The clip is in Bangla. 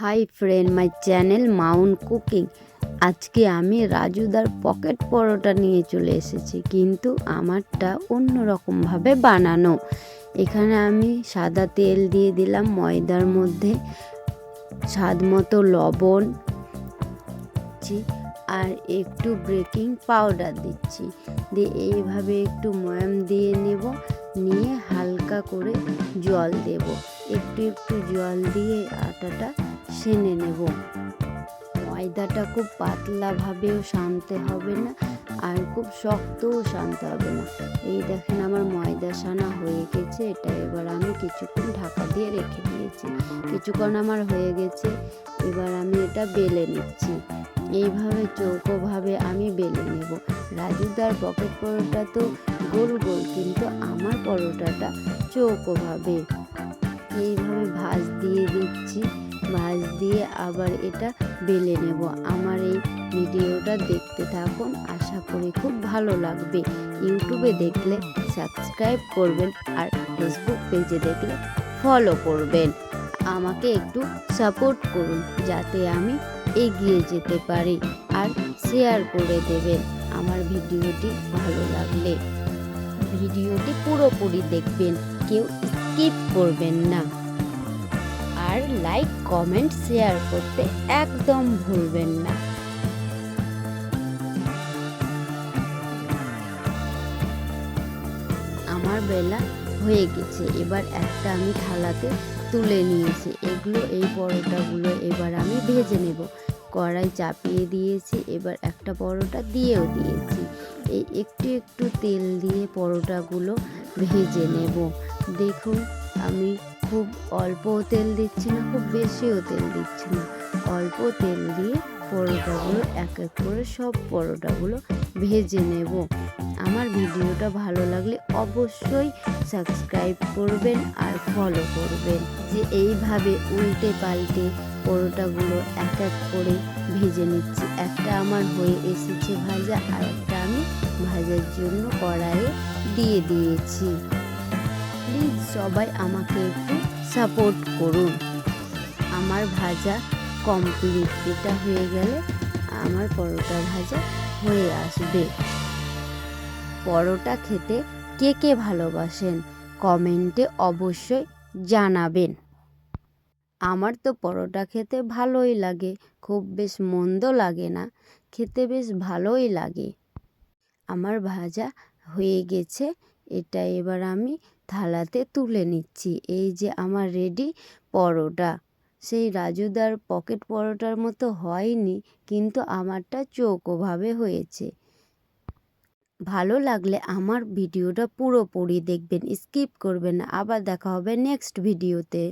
Hi friend, my channel Mount cooking. আজকে আমি রাজুদার পকেট পরোটা নিয়ে চলে এসেছি, কিন্তু আমারটা অন্যরকমভাবে বানানো। এখানে আমি সাদা তেল দিয়ে দিলাম ময়দার মধ্যে, স্বাদ মতো লবণ আর একটু বেকিং পাউডার দিচ্ছি, দিয়ে এইভাবে একটু ময়াম দিয়ে নেব, নিয়ে হালকা করে জল দেব, একটু একটু জল দিয়ে আটাটা সেনে নেব। ময়দাটা খুব পাতলাভাবেও সানতে হবে না, আর খুব শক্তও সানতে হবে না। এই দেখেন আমার ময়দা সানা হয়ে গেছে। এটা এবার আমি কিছুক্ষণ ঢাকা দিয়ে রেখে দিয়েছি। কিছুক্ষণ আমার হয়ে গেছে, এবার আমি এটা বেলে নিচ্ছি। এইভাবে চৌকোভাবে আমি বেলে নেব। রাজুদার পকেট পরোটা তো গোল গোল, কিন্তু আমার পরোটাটা চৌকোভাবে। এইভাবে ভাঁজ দিয়ে দিচ্ছি, ভাঁজ দিয়ে আবার এটা বেলে নেব। আমার এই ভিডিওটা দেখতে থাকুন, আশা করি খুব ভালো লাগবে। ইউটিউবে দেখলে সাবস্ক্রাইব করবেন, আর ফেসবুক পেজে দেখলে ফলো করবেন। আমাকে একটু সাপোর্ট করুন, যাতে আমি এগিয়ে যেতে পারি, আর শেয়ার করে দেবেন আমার ভিডিওটি ভালো লাগলে। ভিডিওটি পুরোপুরি দেখবেন, কেউ স্কিপ করবেন না, আর লাইক কমেন্ট শেয়ার করতে একদম ভুলবেন না। আমার বেলা হয়ে গেছে, এবার একটা আমি থালাতে তুলে নিয়েছি। এই পরোটাগুলো এবার আমি ভেজে নেব। কড়াই চাপিয়ে দিয়েছি, এবার একটা পরোটা দিয়েও দিয়েছি। এই একটু একটু তেল দিয়ে পরোটাগুলো ভেজে নেব। দেখুন, আমি খুব অল্প তেল দিচ্ছি না, খুব বেশিও তেল দিচ্ছি না, অল্প তেল দিয়ে পরোটাগুলো এক এক করে সব পরোটাগুলো ভেজে নেব। আমার ভিডিওটা ভালো লাগলে অবশ্যই সাবস্ক্রাইব করবেন আর ফলো করবেন। যে এইভাবে উল্টে পাল্টে পরোটাগুলো এক এক করে ভেজে নিচ্ছি। একটা আমার হয়ে এসেছে ভাজা, আর একটা আমি ভাজার জন্য কড়াইয়ে দিয়ে দিয়েছি। প্লিজ সবাই আমাকে একটু সাপোর্ট করুন। আমার ভাজা কমপ্লিট। এটা হয়ে গেলে আমার পরোটা ভাজা হয়ে আসবে। পরোটা খেতে কে কে ভালোবাসেন কমেন্টে অবশ্যই জানাবেন। আমার তো পরোটা খেতে ভালোই লাগে, খুব বেশ মন্দ লাগে না, খেতে বেশ ভালোই লাগে। আমার ভাজা হয়ে গেছে, এটা এবার আমি থালাতে তুলে নিচ্ছি। এই যে আমার রেডি পরোটা। সেই রাজুদার পকেট পরোটার মতো হয়নি, কিন্তু আমারটা চৌকোভাবে হয়েছে। ভালো লাগলে আমার ভিডিওটা পুরোপুরি দেখবেন, স্কিপ করবেন না। আবার দেখা হবে নেক্সট ভিডিওতে।